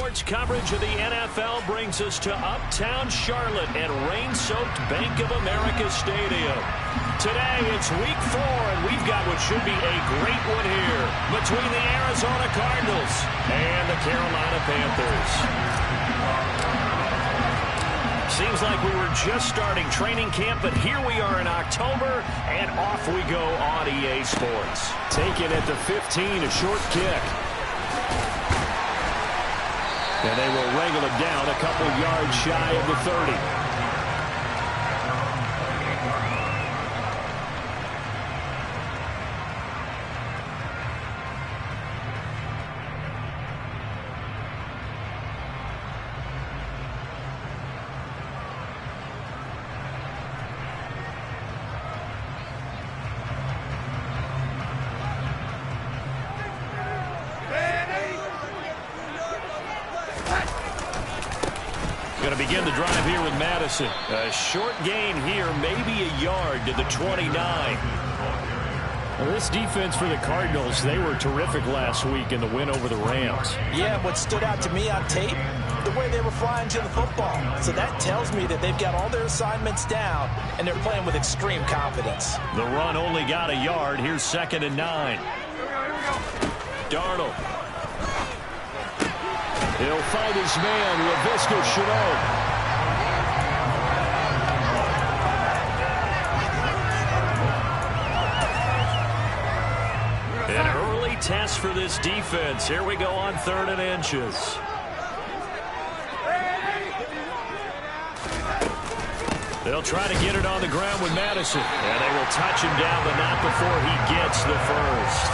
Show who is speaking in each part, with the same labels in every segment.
Speaker 1: Sports coverage of the NFL brings us to uptown Charlotte at rain-soaked Bank of America Stadium. Today, it's week 4, and we've got what should be a great one here between the Arizona Cardinals and the Carolina Panthers. Seems like we were just starting training camp, but here we are in October, and off we go on EA Sports.
Speaker 2: Taken at the 15, a short kick. And they will wrangle him down a couple yards shy of the 30.
Speaker 1: Going to begin the drive here with Madison. A short gain here, maybe a yard to the 29.
Speaker 2: Well, this defense for the Cardinals, they were terrific last week in the win over the Rams.
Speaker 3: Yeah, what stood out to me on tape, the way they were flying to the football. So that tells me that they've got all their assignments down, and they're playing with extreme confidence.
Speaker 1: The run only got a yard. Here's 2nd and 9. Darnold. He'll find his man, LaVisca Chenault. An early test for this defense. Here we go on 3rd and inches. They'll try to get it on the ground with Madison. And they will touch him down, but not before he gets the first.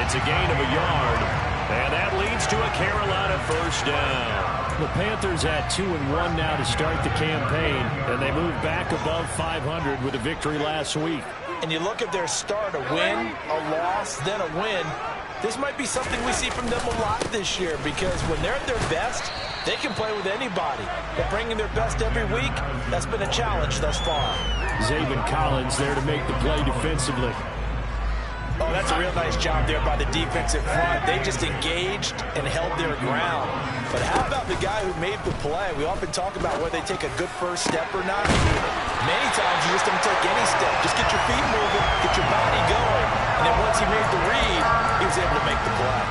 Speaker 1: It's a gain of a yard. And that leads to a Carolina first down.
Speaker 2: The Panthers at 2-1 now to start the campaign, and they move back above 500 with a victory last week.
Speaker 3: And you look at their start, a win, a loss, then a win. This might be something we see from them a lot this year, because when they're at their best, they can play with anybody. But bringing their best every week, that's been a challenge thus far.
Speaker 2: Zaven Collins there to make the play defensively.
Speaker 3: Oh, that's a real nice job there by the defensive front. They just engaged and held their ground. But how about the guy who made the play? We often talk about whether they take a good first step or not. Many times you just don't take any step. Just get your feet moving, get your body going. And then once he made the read, he was able to make the play.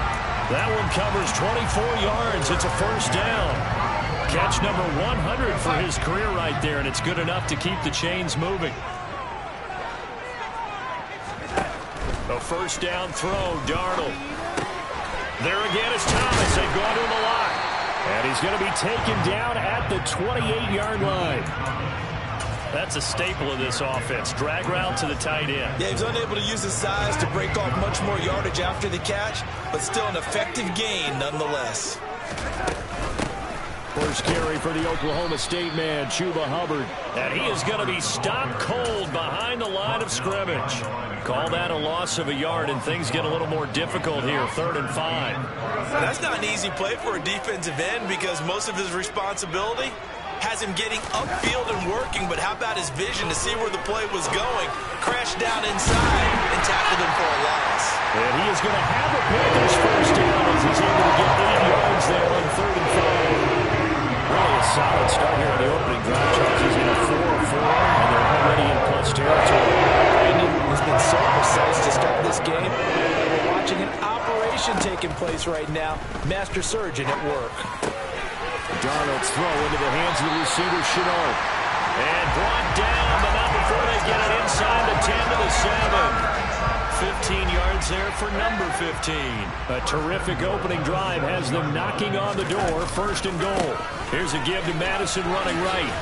Speaker 1: That one covers 24 yards. It's a first down. Catch number 100 for his career right there, and it's good enough to keep the chains moving. A first down throw, Darnold. There again is Thomas. They go to him a lot. And he's going to be taken down at the 28-yard line. That's a staple of this offense. Drag route to the tight end.
Speaker 3: Yeah, he's unable to use his size to break off much more yardage after the catch, but still an effective gain nonetheless.
Speaker 2: First carry for the Oklahoma State man, Chuba Hubbard.
Speaker 1: And he is going to be stopped cold behind the line of scrimmage. Call that a loss of a yard, and things get a little more difficult here, 3rd and 5.
Speaker 3: That's not an easy play for a defensive end because most of his responsibility has him getting upfield and working, but how about his vision to see where the play was going, crashed down inside, and tackled him for a loss.
Speaker 1: And he is going to have a Panthers first down as he's able to get 8 yards there on 3rd and 5.
Speaker 2: Really a solid start here on the opening drive. Chargers in a 4-4, and they're already in plus territory.
Speaker 3: Brandon has been so precise to start this game. We're watching an operation taking place right now. Master surgeon at work.
Speaker 2: Darnold's throw into the hands of the receiver, Chenault.
Speaker 1: And brought down, but not before they get it inside the 10 to the 7. 15 yards there for number 15.
Speaker 2: A terrific opening drive has them knocking on the door, 1st and goal.
Speaker 1: Here's a give to Madison running right.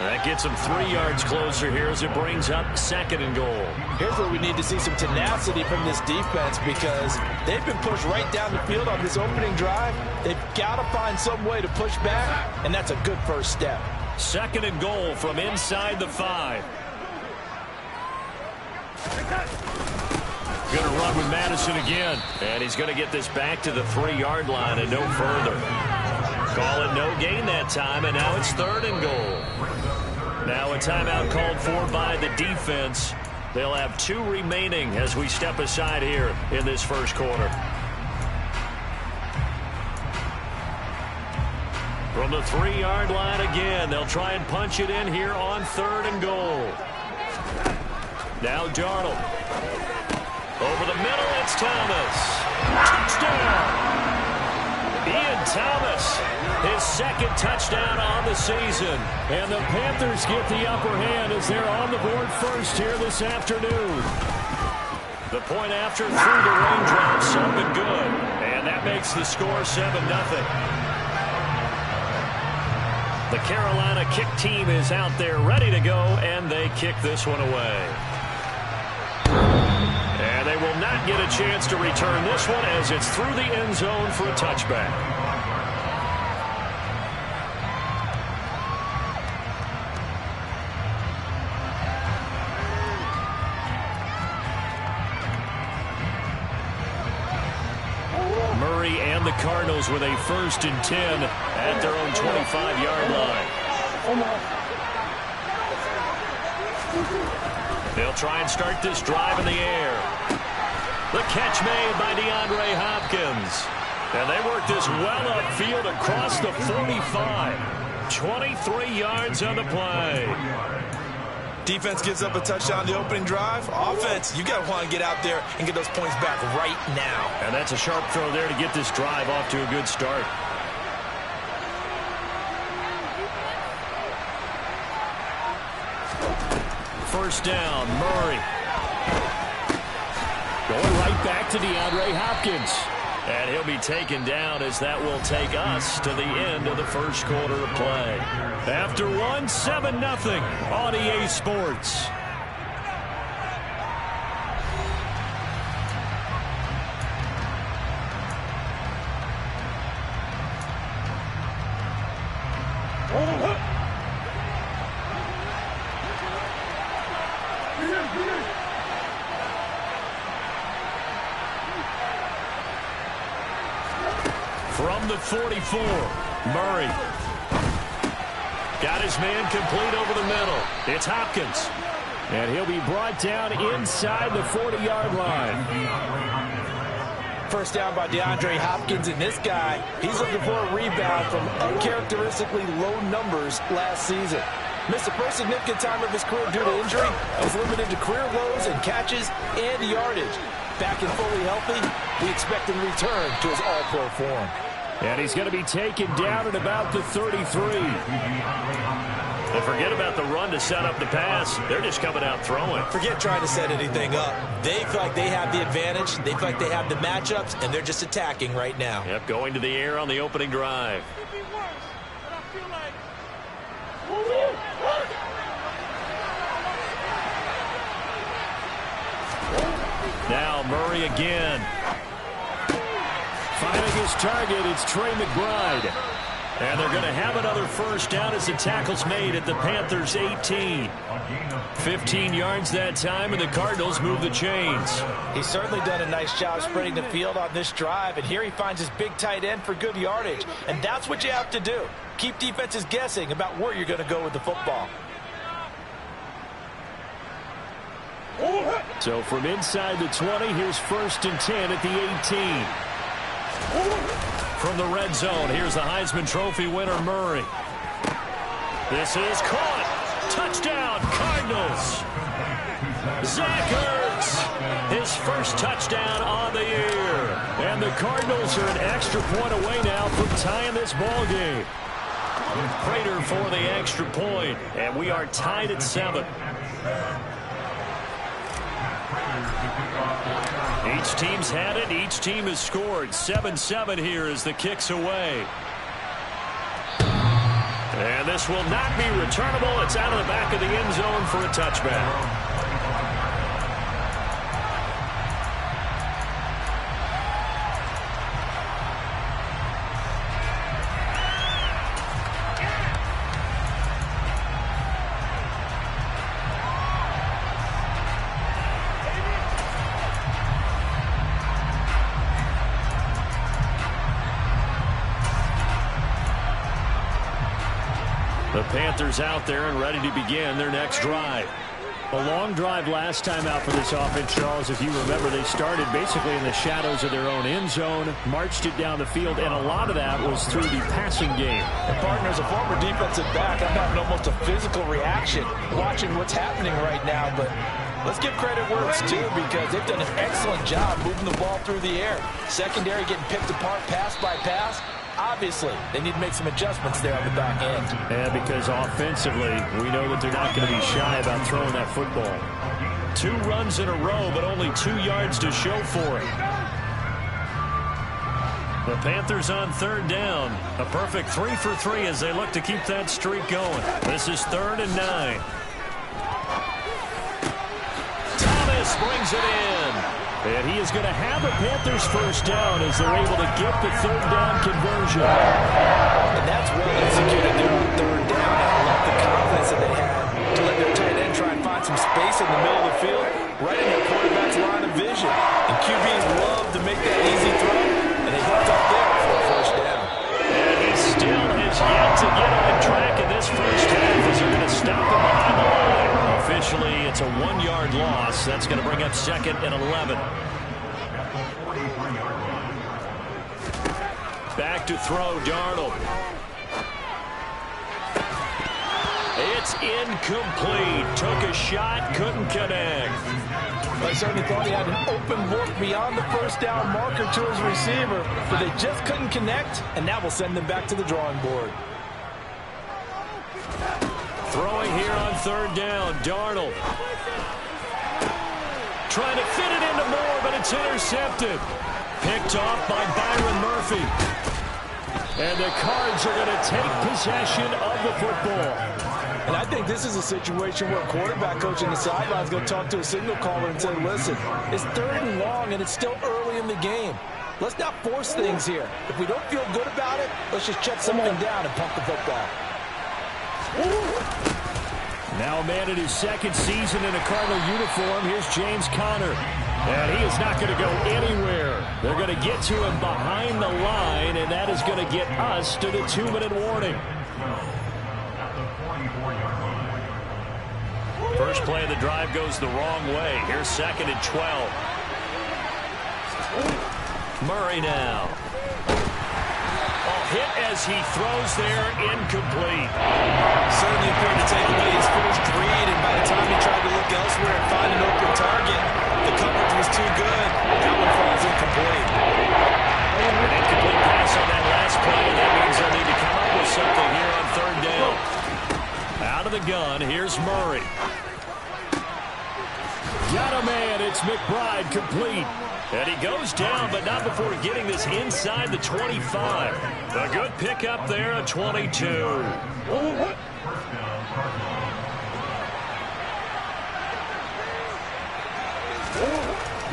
Speaker 1: That gets them 3 yards closer here as it brings up 2nd and goal.
Speaker 3: Here's where we need to see some tenacity from this defense because they've been pushed right down the field on this opening drive. They've got to find some way to push back, and that's a good first step.
Speaker 1: 2nd and goal from inside the 5. Going to run with Madison again. And he's going to get this back to the 3-yard line and no further. Call it no gain that time, and now it's 3rd and goal. Now a timeout called for by the defense. They'll have 2 remaining as we step aside here in this first quarter. From the 3-yard line again, they'll try and punch it in here on 3rd and goal. Now Darnold. Over the middle, it's Thomas. Touchdown! Ian Thomas, his 2nd touchdown on the season.
Speaker 2: And the Panthers get the upper hand as they're on the board first here this afternoon.
Speaker 1: The point after through the raindrops up and good. And that makes the score 7-0. The Carolina kick team is out there ready to go, and they kick this one away. And they will not get a chance to return this one as it's through the end zone for a touchback. Murray and the Cardinals with a 1st and 10 at their own 25-yard line. They'll try and start this drive in the air. The catch made by DeAndre Hopkins. And they work this well upfield across the 45. 23 yards on the play.
Speaker 3: Defense gives up a touchdown on the opening drive. Offense, you got to want to get out there and get those points back right now.
Speaker 1: And that's a sharp throw there to get this drive off to a good start. First down, Murray.
Speaker 2: Going right back to DeAndre Hopkins.
Speaker 1: And he'll be taken down as that will take us to the end of the first quarter of play. After one, 7-0 on EA Sports. From the 44, Murray. Got his man complete over the middle. It's Hopkins.
Speaker 2: And he'll be brought down inside the 40-yard line.
Speaker 3: First down by DeAndre Hopkins, and this guy, he's looking for a rebound from uncharacteristically low numbers last season. Missed the first significant time of his career due to injury. Was limited to career lows in catches and yardage. Back and fully healthy, we expect him to return to his all-pro form.
Speaker 2: And he's going to be taken down at about the 33.
Speaker 1: And forget about the run to set up the pass. They're just coming out throwing.
Speaker 3: Forget trying to set anything up. They feel like they have the advantage. They feel like they have the matchups, and they're just attacking right now.
Speaker 1: Yep, going to the air on the opening drive. Now Murray again.
Speaker 2: Finding his target, it's Trey McBride.
Speaker 1: And they're going to have another first down as the tackle's made at the Panthers' 18. 15 yards that time, and the Cardinals move the chains.
Speaker 3: He's certainly done a nice job spreading the field on this drive, and here he finds his big tight end for good yardage. And that's what you have to do. Keep defenses guessing about where you're going to go with the football.
Speaker 2: So from inside the 20, here's 1st and 10 at the 18.
Speaker 1: From the red zone, here's the Heisman Trophy winner, Murray. This is caught. Touchdown, Cardinals. Zach Ertz, his first touchdown on the year.
Speaker 2: And the Cardinals are an extra point away now from tying this ball game.
Speaker 1: Prater for the extra point, and we are tied at 7. Each team's had it. Each team has scored. 7-7 here as the kick's away. And this will not be returnable. It's out of the back of the end zone for a touchback. The Panthers out there and ready to begin their next drive.
Speaker 2: A long drive last time out for this offense, Charles. If you remember, they started basically in the shadows of their own end zone, marched it down the field, and a lot of that was through the passing game.
Speaker 3: And partner, as a former defensive back, I'm having almost a physical reaction watching what's happening right now. But let's give credit where it's due, because they've done an excellent job moving the ball through the air. Secondary getting picked apart pass by pass. Obviously, they need to make some adjustments there on the back end.
Speaker 2: Yeah, because offensively, we know that they're not going to be shy about throwing that football.
Speaker 1: 2 runs in a row, but only 2 yards to show for it. The Panthers on 3rd down. A perfect 3 for 3 as they look to keep that streak going. This is 3rd and 9. Thomas brings it in.
Speaker 2: And he is going to have a Panthers first down as they're able to get the 3rd down conversion.
Speaker 3: And that's well executed there on 3rd down. I love the confidence that they had to let their tight end try and find some space in the middle of the field, right in their quarterback's line of vision. And QBs love to make that easy throw, and they hooked up there for a first down.
Speaker 1: And he still has yet to get on track in this first half as they're going to stop him behind the line. Officially, it's a 1-yard loss. That's going to bring up 2nd and 11. Back to throw, Darnold. It's incomplete. Took a shot, couldn't connect.
Speaker 3: I certainly thought he had an open look beyond the first down marker to his receiver, but they just couldn't connect, and that will send them back to the drawing board.
Speaker 1: Throwing here on 3rd down, Darnold. Trying to fit it into Moore, but it's intercepted. Picked off by Byron Murphy. And the Cards are going to take possession of the football.
Speaker 3: And I think this is a situation where a quarterback coach in the sideline is going to talk to a signal caller and say, listen, it's 3rd and long, and it's still early in the game. Let's not force things here. If we don't feel good about it, let's just check something down and pump the football.
Speaker 2: Now a man in his 2nd season in a Cardinal uniform. Here's James Conner. And he is not going to go anywhere. They're going to get to him behind the line, and that is going to get us to the 2-minute warning.
Speaker 1: First play of the drive goes the wrong way. Here's 2nd and 12. Murray now. Hit as he throws there, incomplete.
Speaker 3: Certainly appeared to take away his first read, and by the time he tried to look elsewhere and find an open target, the coverage was too good. That one falls incomplete.
Speaker 1: An incomplete pass on that last play, and that means they'll need to come up with something here on 3rd down. Out of the gun, here's Murray.
Speaker 2: Got a man, it's McBride, complete.
Speaker 1: And he goes down, but not before getting this inside the 25. A good pickup there at 22.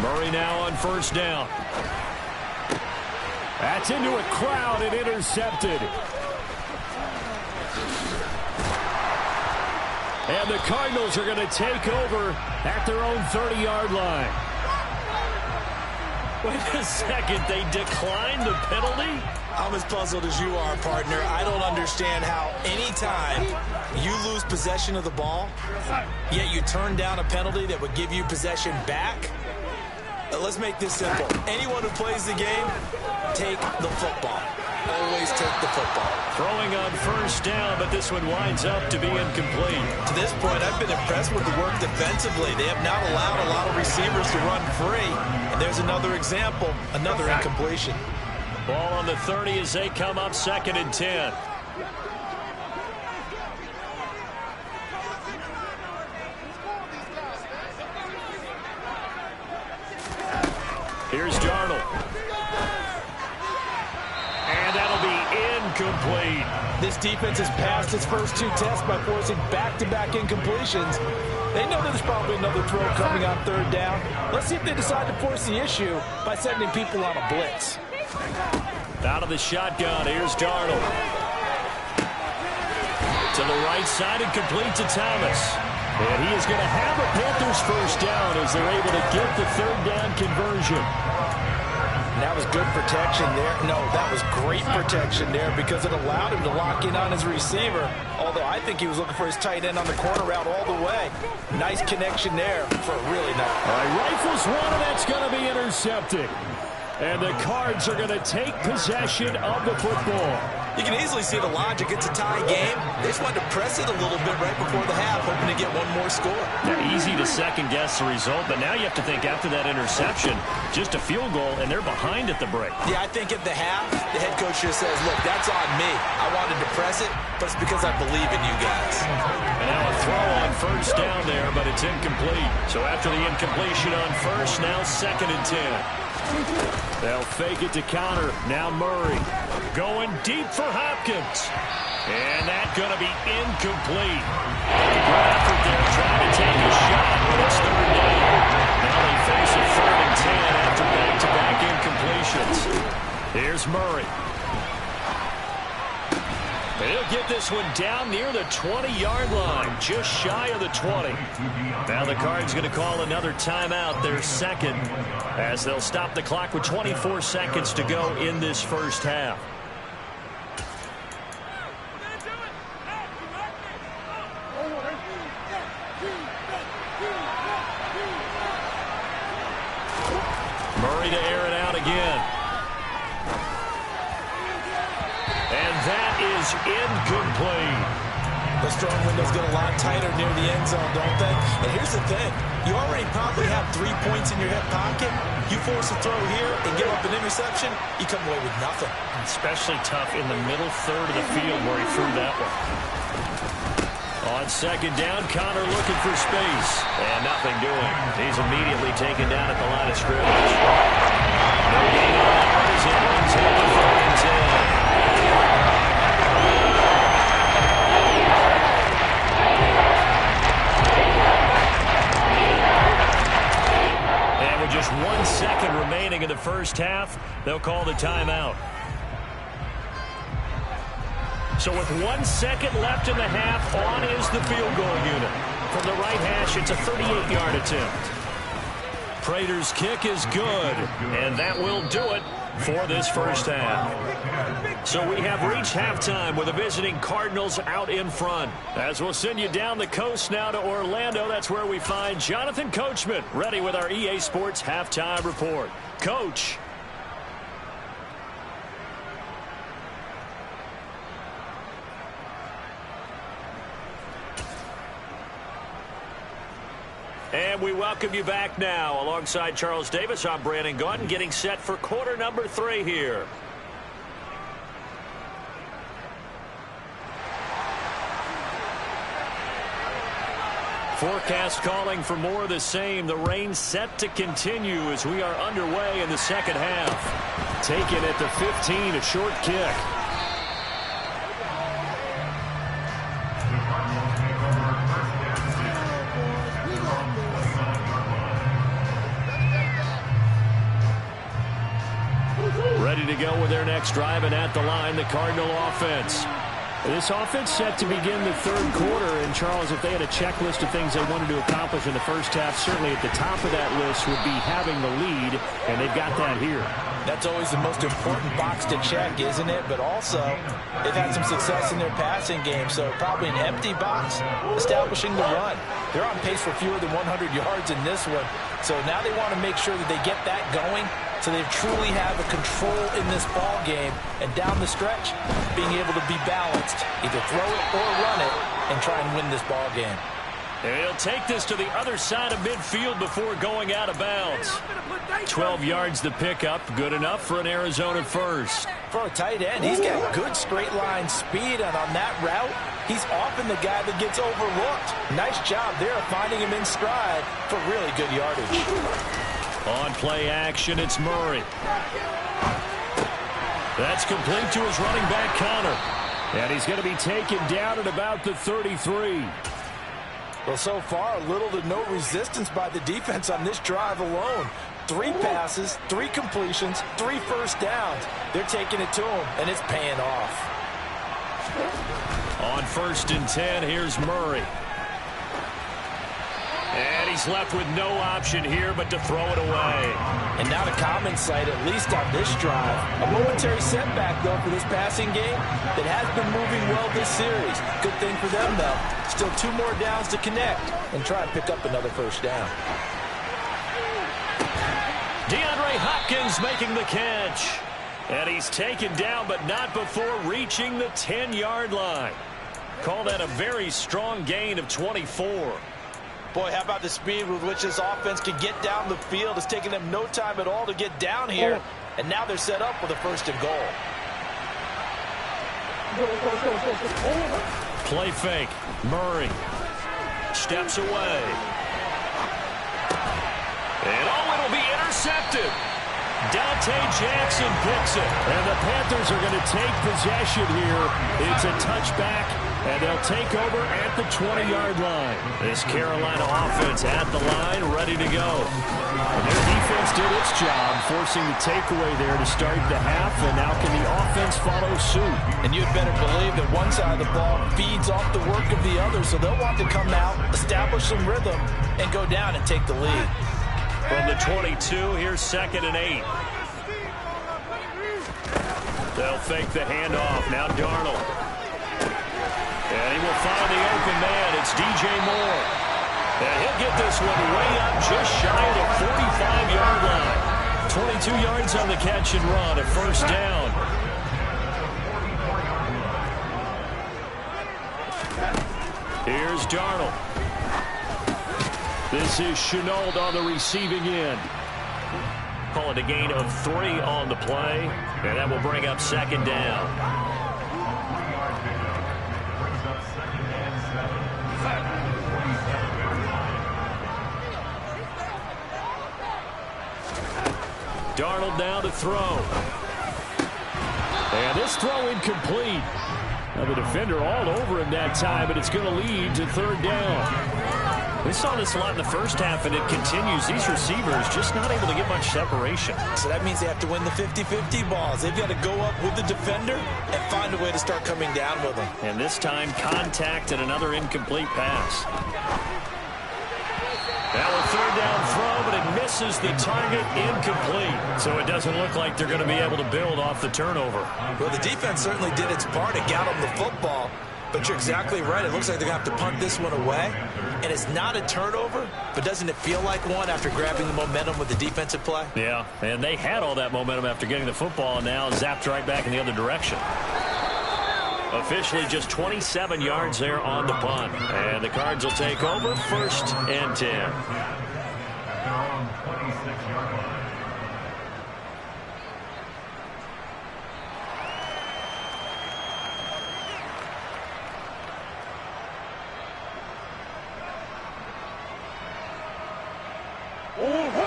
Speaker 2: Murray now on 1st down. That's into a crowd and intercepted. And the Cardinals are going to take over at their own 30-yard line.
Speaker 1: Wait a second, they declined the penalty?
Speaker 3: I'm as puzzled as you are, partner. I don't understand how anytime you lose possession of the ball, yet you turn down a penalty that would give you possession back. Let's make this simple. Anyone who plays the game, take the football. Always take the football.
Speaker 1: Throwing on 1st down, but this one winds up to be incomplete.
Speaker 3: To this point, I've been impressed with the work defensively. They have not allowed a lot of receivers to run free. And there's another example, another incompletion.
Speaker 1: Ball on the 30 as they come up 2nd and 10. Here's Darnold. And that'll be incomplete.
Speaker 3: This defense has passed its first 2 tests by forcing back-to-back incompletions. They know there's probably another throw coming on 3rd down. Let's see if they decide to force the issue by sending people on a blitz.
Speaker 1: Out of the shotgun, here's Darnold. To the right side and complete to Thomas.
Speaker 2: And he is going to have a Panthers first down as they're able to get the 3rd down conversion.
Speaker 3: That was good protection there. No, that was great protection there because it allowed him to lock in on his receiver. Although I think he was looking for his tight end on the corner route all the way. Nice connection there for a really nice.
Speaker 2: All right, rifles one, and that's going to be intercepted. And the Cards are going to take possession of the football.
Speaker 3: You can easily see the logic. It's a tie game. They just wanted to press it a little bit right before the half, hoping to get one more score.
Speaker 1: Yeah, easy to second-guess the result, but now you have to think after that interception, just a field goal, and they're behind at the break.
Speaker 3: Yeah, I think at the half, the head coach just says, look, that's on me. I wanted to press it, but it's because I believe in you guys.
Speaker 1: And now a throw on first down there, but it's incomplete. So after the incompletion on first, now 2nd and 10.
Speaker 2: They'll fake it to counter. Now Murray.
Speaker 1: Going deep for Hopkins. And that's going to be incomplete. Good effort there trying to take a shot, but it's 3rd down. Now they face a 3rd and 10 after back-to-back incompletions. Here's Murray. He'll get this one down near the 20-yard line, just shy of the 20. Now the Cards going to call another timeout, their 2nd, as they'll stop the clock with 24 seconds to go in this first half. Murray to air it out again. And that is incomplete.
Speaker 3: Those throwing windows get a lot tighter near the end zone, don't they? And here's the thing. You already probably have 3 points in your hip pocket. You force a throw here and give up an interception, you come away with nothing.
Speaker 1: Especially tough in the middle third of the field where he threw that one. On 2nd down, Connor looking for space. And nothing doing. He's immediately taken down at the line of scrimmage. No gain on that as it runs in the 3rd and 10. And with just 1 second remaining in the first half, they'll call the timeout. So with 1 second left in the half, on is the field goal unit. From the right hash, it's a 38-yard attempt. Prater's kick is good, and that will do it for this first half. So we have reached halftime with the visiting Cardinals out in front. As we'll send you down the coast now to Orlando, that's where we find Jonathan Coachman ready with our EA Sports halftime report. Coach. And we welcome you back now. Alongside Charles Davis, I'm Brandon Gaudin, getting set for quarter number 3 here. Forecast calling for more of the same. The rain set to continue as we are underway in the second half.
Speaker 2: Taken at the 15, a short kick. Ready to go with their next drive, and at the line, the Cardinal offense. This offense set to begin the 3rd quarter, and Charles, if they had a checklist of things they wanted to accomplish in the first half, certainly at the top of that list would be having the lead, and they've got that here.
Speaker 3: That's always the most important box to check, isn't it? But also, they've had some success in their passing game, so probably an empty box, establishing the run. They're on pace for fewer than 100 yards in this one, so now they want to make sure that they get that going so they truly have a control in this ball game, and down the stretch, being able to be balanced, either throw it or run it, and try and win this ball game.
Speaker 1: And he'll take this to the other side of midfield before going out of bounds. 12 yards the pickup, good enough for an Arizona first.
Speaker 3: For a tight end, he's got good straight line speed, and on that route, he's often the guy that gets overlooked. Nice job there of finding him in stride for really good yardage.
Speaker 1: On play action, it's Murray. That's complete to his running back, Connor.
Speaker 2: And he's going to be taken down at about the 33.
Speaker 3: Well, so far, little to no resistance by the defense on this drive alone. 3 passes, 3 completions, 3 first downs. They're taking it to him, and it's paying off.
Speaker 1: On 1st and 10, here's Murray. And he's left with no option here but to throw it away.
Speaker 3: And not a common sight, at least on this drive. A momentary setback, though, for this passing game that has been moving well this series. Good thing for them, though. Still 2 more downs to connect and try and pick up another first down.
Speaker 1: DeAndre Hopkins making the catch. And he's taken down, but not before reaching the 10-yard line. Call that a very strong gain of 24.
Speaker 3: Boy, how about the speed with which this offense can get down the field? It's taken them no time at all to get down here. And now they're set up with a 1st and goal.
Speaker 1: Play fake. Murray steps away. And it'll be intercepted. Dante Jackson picks it. And the Panthers are going to take possession here. It's a touchback, and they'll take over at the 20-yard line. This Carolina offense at the line, ready to go. And their defense did its job, forcing the takeaway there to start the half, and now can the offense follow suit?
Speaker 3: And you'd better believe that one side of the ball feeds off the work of the other, so they'll want to come out, establish some rhythm, and go down and take the lead.
Speaker 1: From the 22, here's 2nd and 8. They'll fake the handoff. Now Darnold. And he will find the open man. It's DJ Moore. And he'll get this one way up just shy of the 45-yard line. 22 yards on the catch and run, a 1st down. Here's Darnold. This is Shenault on the receiving end. Call it a gain of 3 on the play, and that will bring up 2nd down. Darnold now to throw. And this throw incomplete. Now the defender all over him that time, but it's going to lead to 3rd down. We saw this a lot in the first half, and it continues. These receivers just not able to get much separation.
Speaker 3: So that means they have to win the 50-50 balls. They've got to go up with the defender and find a way to start coming down with them.
Speaker 1: And this time, contact and another incomplete pass. Now a 3rd down throw, but it misses the target, incomplete. So it doesn't look like they're going to be able to build off the turnover.
Speaker 3: Well, the defense certainly did its part. It got them the football. But you're exactly right. It looks like they're going to have to punt this one away. And it's not a turnover, but doesn't it feel like one after grabbing the momentum with the defensive play?
Speaker 1: Yeah, and they had all that momentum after getting the football, and now zapped right back in the other direction. Officially just 27 yards there on the punt. And the Cards will take over, 1st and 10.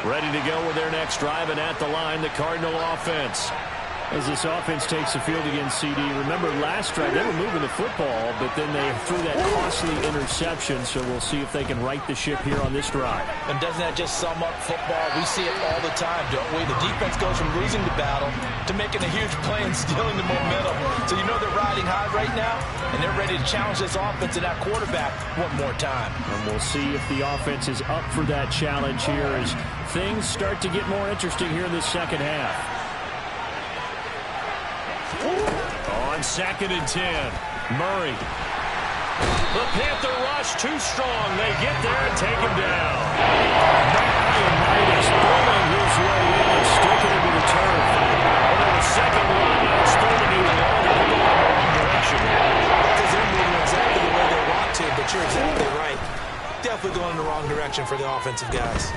Speaker 1: Ready to go with their next drive, and at the line, the Cardinal offense.
Speaker 2: As this offense takes the field against CD, remember last drive they were moving the football, but then they threw that costly interception, so we'll see if they can right the ship here on this drive.
Speaker 3: And doesn't that just sum up football? We see it all the time, don't we? The defense goes from losing the battle to making a huge play and stealing the momentum. So you know they're riding high right now, and they're ready to challenge this offense and that quarterback one more time.
Speaker 2: And we'll see if the offense is up for that challenge here as things start to get more interesting here in the 2nd half.
Speaker 1: On 2nd and 10, Murray. The Panther rush too strong. They get there and take him down.
Speaker 2: Is throwing his way in and sticking into the turf.
Speaker 1: Over the 2nd run, it's third and even longer. They're going in the wrong direction.
Speaker 3: Because they're moving exactly the way they want to, but you're exactly right. Definitely going in the wrong direction for the offensive guys.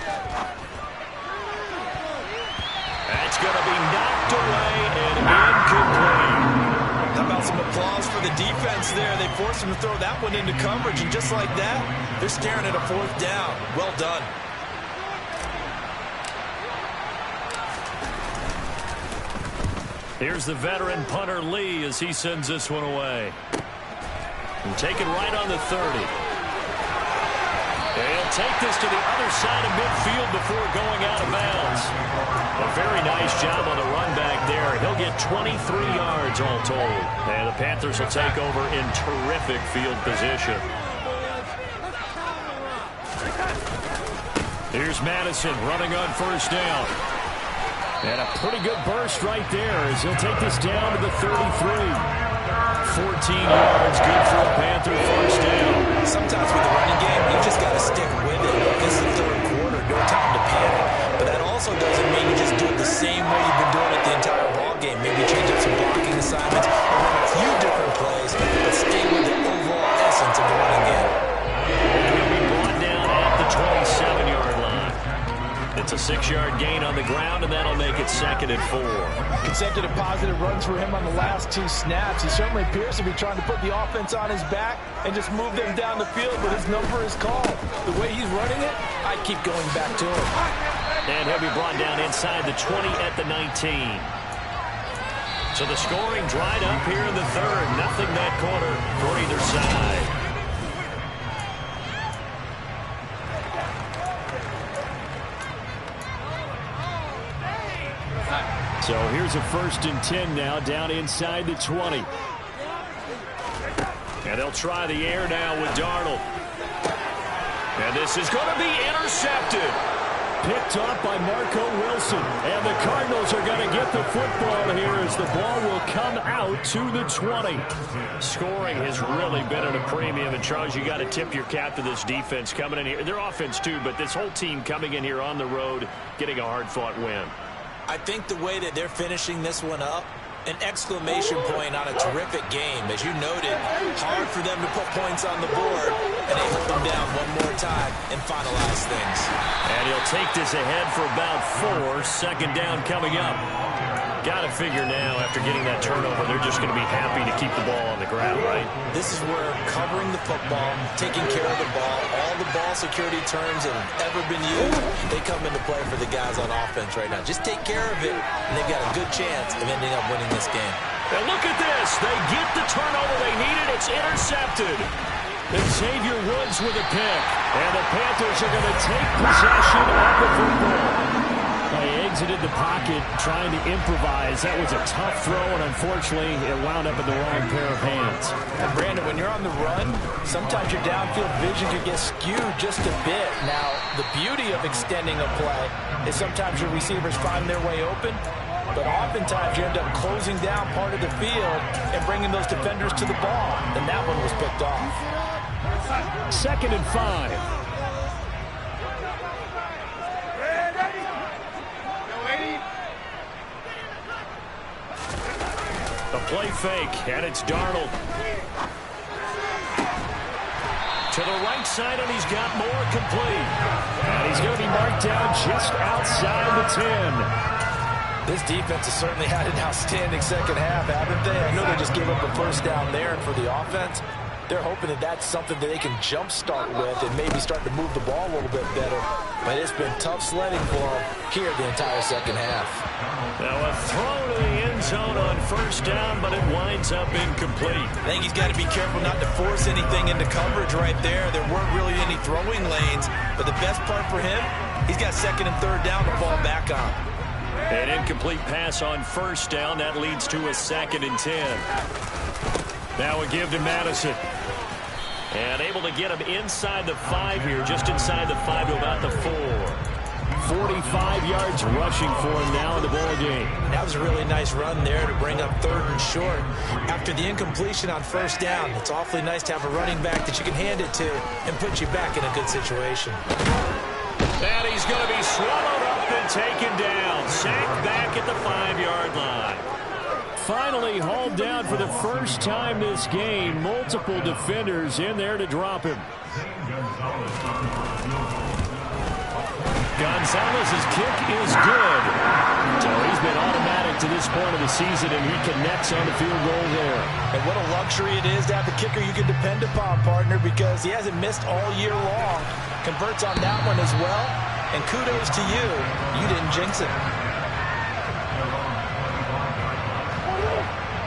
Speaker 1: That's going to be knocked away and incomplete.
Speaker 3: How about some applause for the defense there? They forced him to throw that one into coverage, and just like that, they're staring at a 4th down. Well done.
Speaker 1: Here's the veteran punter Lee as he sends this one away. And take it right on the 30. They'll take this to the other side of midfield before going out of bounds. A very nice job on the run back there. He'll get 23 yards all told. And the Panthers will take over in terrific field position.
Speaker 2: Here's Madison running on first down. And a pretty good burst right there as he'll take this down to the 33. 14 yards, good for a Panther first down.
Speaker 3: Sometimes with the running game, you've just got to stick with it. This is the third quarter, no time to panic. But that also doesn't mean you just do it the same way you've been doing it the entire ball game. Maybe change up some blocking assignments, or run a few different plays, but stay with the overall essence of the running game.
Speaker 1: He'll be brought down at the 27-yard line. It's a 6-yard gain on the ground, and that'll make it 2nd and 4.
Speaker 3: Consecutive positive runs for him on the last 2 snaps. He certainly appears to be trying to put the offense on his back and just move them down the field, but his number is called. The way he's running it, I keep going back to him.
Speaker 1: And he'll be brought down inside the 20 at the 19. So the scoring dried up here in the third. Nothing that quarter for either side.
Speaker 2: So here's a 1st and 10 now down inside the 20.
Speaker 1: And they'll try the air now with Darnold. And this is going to be intercepted.
Speaker 2: Picked up by Marco Wilson. And the Cardinals are going to get the football here as the ball will come out to the 20.
Speaker 1: Scoring has really been at a premium. And, Charles, you got to tip your cap to this defense coming in here. Their offense, too, but this whole team coming in here on the road, getting a hard-fought win.
Speaker 3: I think the way that they're finishing this one up, an exclamation point on a terrific game. As you noted, hard for them to put points on the board, and they hold them down one more time and finalize things.
Speaker 1: And he'll take this ahead for about 4. 2nd down coming up. Got to figure now, after getting that turnover, they're just going to be happy to keep the ball on the ground, right?
Speaker 3: This is where covering the football, taking care of the ball, all the ball security terms that have ever been used, they come into play for the guys on offense right now. Just take care of it, and they've got a good chance of ending up winning this game.
Speaker 1: And look at this. They get the turnover they needed. It's intercepted.
Speaker 2: And Xavier Woods with a pick. And the Panthers are going to take possession of the football. They exited the pocket trying to improvise. That was a tough throw, and unfortunately, it wound up in the wrong pair of hands.
Speaker 3: And Brandon, when you're on the run, sometimes your downfield vision can get skewed just a bit. Now, the beauty of extending a play is sometimes your receivers find their way open, but oftentimes you end up closing down part of the field and bringing those defenders to the ball, and that one was picked off.
Speaker 2: 2nd and 5.
Speaker 1: A play fake, and it's Darnold. To the right side, and he's got more complete.
Speaker 2: And he's going to be marked down just outside the 10.
Speaker 3: This defense has certainly had an outstanding second half, haven't they? I know they just gave up a first down there, and for the offense, they're hoping that that's something that they can jumpstart with and maybe start to move the ball a little bit better. But it's been tough sledding for them here the entire second half.
Speaker 1: Now a throw to the end zone on first down, but it winds up incomplete.
Speaker 3: I think he's got to be careful not to force anything into coverage right there. There weren't really any throwing lanes, but the best part for him, he's got 2nd and 3rd down to fall back on.
Speaker 1: An incomplete pass on first down. That leads to a 2nd and 10. Now a give to Madison. And able to get him inside the 5 here, just inside the 5 to about the 4.
Speaker 2: 45 yards rushing for him now in the ball game.
Speaker 3: That was a really nice run there to bring up 3rd and short. After the incompletion on first down, it's awfully nice to have a running back that you can hand it to and put you back in a good situation.
Speaker 1: And he's going to be swallowed up and taken down. Sacked back at the 5-yard line.
Speaker 2: Finally hauled down for the first time this game. Multiple defenders in there to drop him. Gonzalez's kick is good. So he's been automatic to this point of the season, and he connects on the field goal there.
Speaker 3: And what a luxury it is to have a kicker you can depend upon, partner, because he hasn't missed all year long. Converts on that one as well. And kudos to you. You didn't jinx it.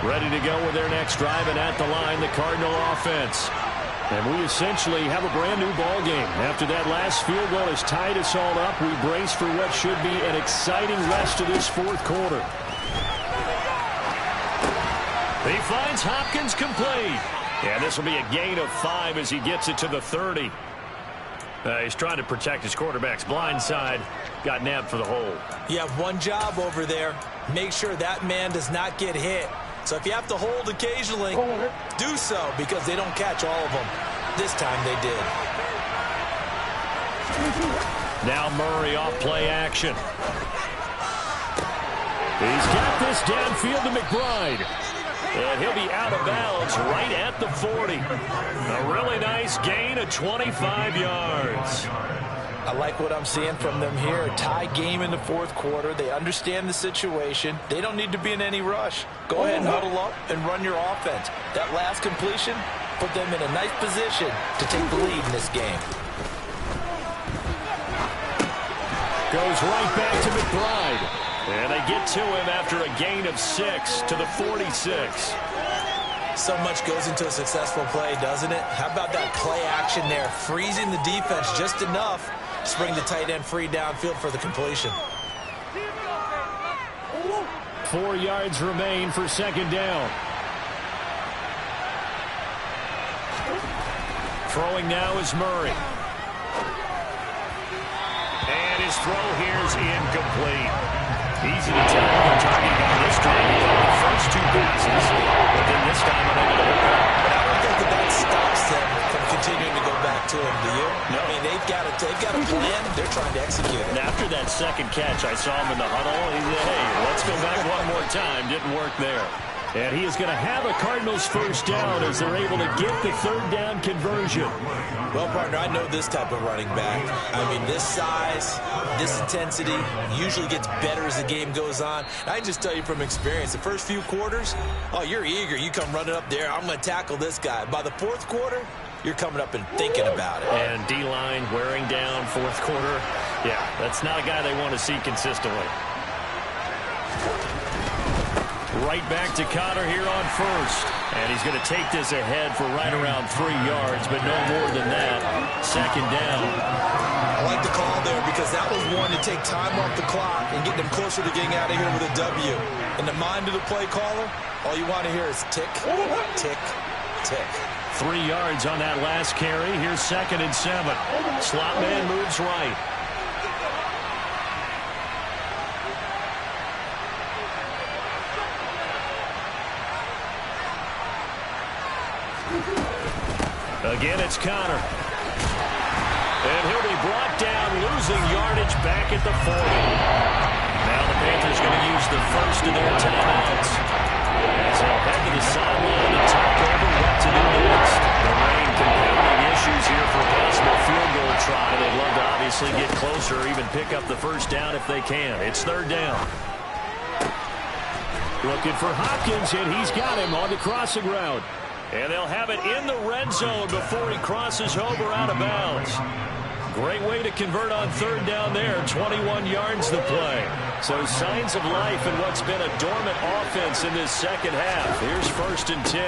Speaker 2: Ready to go with their next drive, and at the line, the Cardinal offense. And we essentially have a brand-new ball game. After that last field goal has tied us all up, we brace for what should be an exciting rest of this 4th quarter.
Speaker 1: He finds Hopkins complete. And this will be a gain of 5 as he gets it to the 30.
Speaker 2: He's trying to protect his quarterback's blind side. Got nabbed for the hold.
Speaker 3: You have one job over there. Make sure that man does not get hit. So if you have to hold occasionally, do so, because they don't catch all of them. This time they did.
Speaker 2: Now Murray off play action. He's got this downfield to McBride. And he'll be out of bounds right at the 40. A really nice gain of 25 yards.
Speaker 3: I like what I'm seeing from them here. A tie game in the fourth quarter. They understand the situation. They don't need to be in any rush. Go ahead and huddle up and run your offense. That last completion put them in a nice position to take the lead in this game.
Speaker 2: Goes right back to McBride. And they get to him after a gain of 6 to the 46.
Speaker 3: So much goes into a successful play, doesn't it? How about that play action there? Freezing the defense just enough to bring the tight end free downfield for the completion.
Speaker 2: 4 yards remain for second down. Throwing now is Murray. And his throw here is incomplete. Easy to tell when they're talking about this drive. The first 2 passes, but then this time unable to hook up.
Speaker 3: But I don't think that stops them from continuing to go back to him, do you?
Speaker 2: No.
Speaker 3: I mean, they've got a plan. They're trying to execute it.
Speaker 2: And after that second catch, I saw him in the huddle. He said, hey, let's go back one more time. Didn't work there. And he is going to have a Cardinals first down as they're able to get the third down conversion.
Speaker 3: Well, partner, I know this type of running back. I mean, this size, this intensity usually gets better as the game goes on. And I can just tell you from experience, the first few quarters, oh, you're eager. You come running up there, I'm going to tackle this guy. By the fourth quarter, you're coming up and thinking about it.
Speaker 2: And D-line wearing down fourth quarter. Yeah, that's not a guy they want to see consistently. Right back to Connor here on first. And he's going to take this ahead for right around 3 yards, but no more than that. Second down.
Speaker 3: I like the call there because that was one to take time off the clock and get them closer to getting out of here with a W. In the mind of the play caller, all you want to hear is tick, tick, tick.
Speaker 2: 3 yards on that last carry. Here's 2nd and 7. Slot man moves right. Again, it's Connor. And he'll be brought down, losing yardage back at the 40. Now the Panthers going to use the first of their timeouts. As they'll head to the sideline to talk over what to do next. The rain compounding issues here for a possible field goal try. They'd love to obviously get closer or even pick up the first down if they can. It's third down. Looking for Hopkins, and he's got him on the crossing route. And they'll have it in the red zone before he crosses over out of bounds. Great way to convert on third down there. 21 yards to play. So signs of life in what's been a dormant offense in this second half. Here's 1st and 10.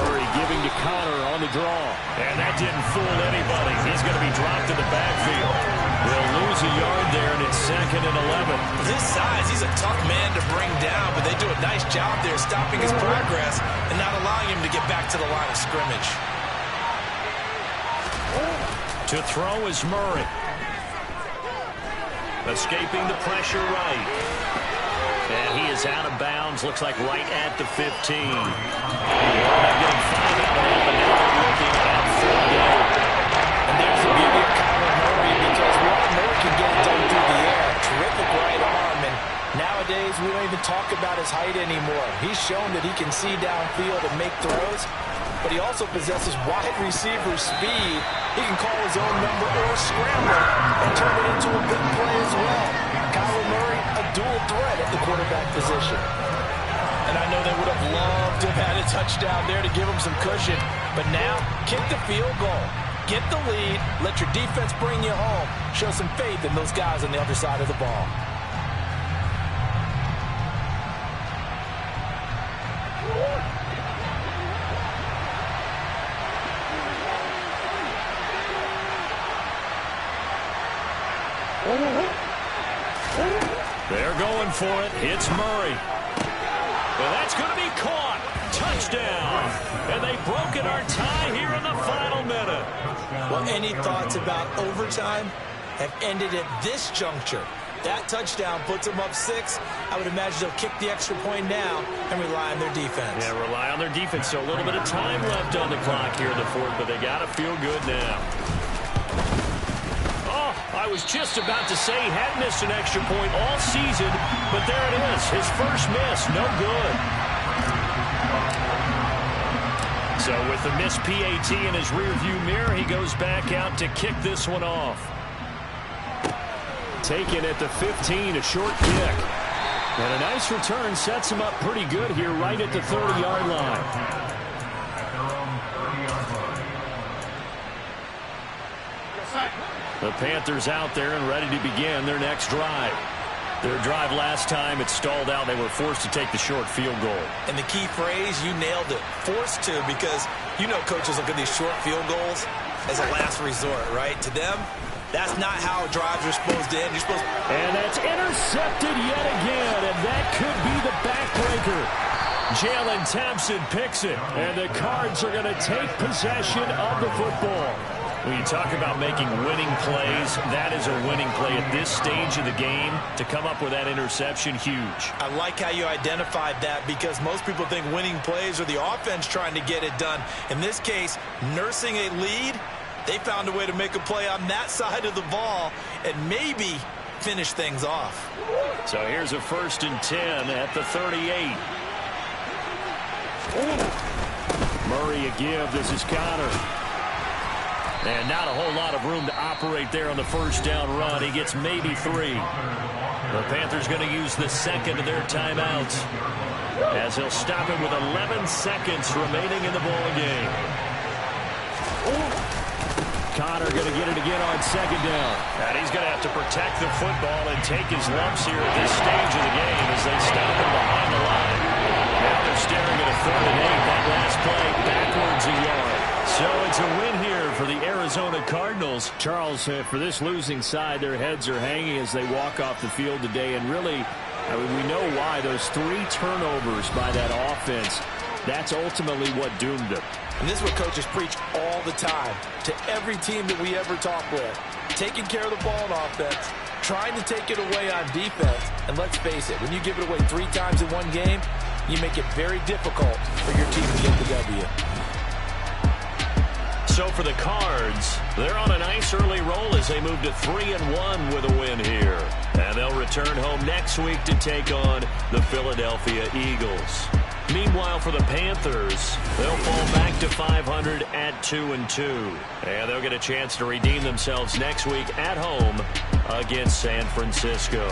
Speaker 2: Murray giving to Connor on the draw. And that didn't fool anybody. He's going to be dropped in the backfield. They'll lose a yard there, and it's 2nd and 11.
Speaker 3: His size, he's a tough man to bring down, but they do a nice job there stopping his progress and not allowing him to get back to the line of scrimmage.
Speaker 2: To throw is Murray. Escaping the pressure right. And he is out of bounds. Looks like right at the 15. They're not getting 5 out of it, but now they're looking at 4 down. And there's the beauty of Kyler Murray because Murray can get it done through the air. Terrific right arm. And nowadays, we don't even talk about his height anymore. He's shown that he can see downfield and make throws. But he also possesses wide receiver speed. He can call his own number or scramble and turn it into a big play as well. Kyler Murray, a dual threat at the quarterback position. And I know they would have loved to have had a touchdown there to give him some cushion. But now, kick the field goal. Get the lead. Let your defense bring you home. Show some faith in those guys on the other side of the ball. They're going for it. It's Murray. And that's going to be caught. Touchdown. And they've broken our tie here in the final minute.
Speaker 3: Well, any thoughts about overtime have ended at this juncture. That touchdown puts them up 6. I would imagine they'll kick the extra point now and rely on their defense.
Speaker 1: Yeah, rely on their defense. So a little bit of time left on the clock here in the fourth, but they got to feel good now. Oh, I was just about to say he had missed an extra point all season, but there it is. His first miss, no good. So with the missed PAT in his rearview mirror, he goes back out to kick this one off.
Speaker 2: Taken at the 15, a short kick. And a nice return sets him up pretty good here right at the 30-yard line. The Panthers out there and ready to begin their next drive. Their drive last time, it stalled out. They were forced to take the short field goal.
Speaker 3: And the key phrase, you nailed it, forced to, because you know coaches look at these short field goals as a last resort, right? To them, that's not how drives are supposed to end. You're supposed to...
Speaker 2: And that's intercepted yet again, and that could be the backbreaker.
Speaker 1: Jalen Thompson picks it,
Speaker 2: and the Cards are going to take possession of the football.
Speaker 1: When you talk about making winning plays, that is a winning play at this stage of the game. To come up with that interception, huge.
Speaker 3: I like how you identified that, because most people think winning plays are the offense trying to get it done. In this case, nursing a lead, they found a way to make a play on that side of the ball and maybe finish things off.
Speaker 1: So here's a 1st and 10 at the 38.
Speaker 2: Murray a give. This is Connor.
Speaker 1: And not a whole lot of room to operate there on the first down run. He gets maybe 3. The Panthers going to use the second of their timeouts, as he'll stop him with 11 seconds remaining in the ball game.
Speaker 2: Connor going to get it again on 2nd down.
Speaker 1: And he's going to have to protect the football and take his lumps here at this stage of the game as they stop him behind the line. Now they're staring at a 3rd and 8. That last play backwards a yard. So it's a win here for the Arizona Cardinals.
Speaker 2: Charles, for this losing side, their heads are hanging as they walk off the field today. And really, I mean, we know why. Those 3 turnovers by that offense, that's ultimately what doomed them.
Speaker 3: And this is what coaches preach all the time to every team that we ever talk with. Taking care of the ball on offense, trying to take it away on defense. And let's face it, when you give it away 3 times in one game, you make it very difficult for your team to get the W.
Speaker 1: So for the Cards, they're on a nice early roll as they move to 3-1 with a win here. And they'll return home next week to take on the Philadelphia Eagles. Meanwhile, for the Panthers, they'll fall back to 500 at 2-2. And they'll get a chance to redeem themselves next week at home against San Francisco.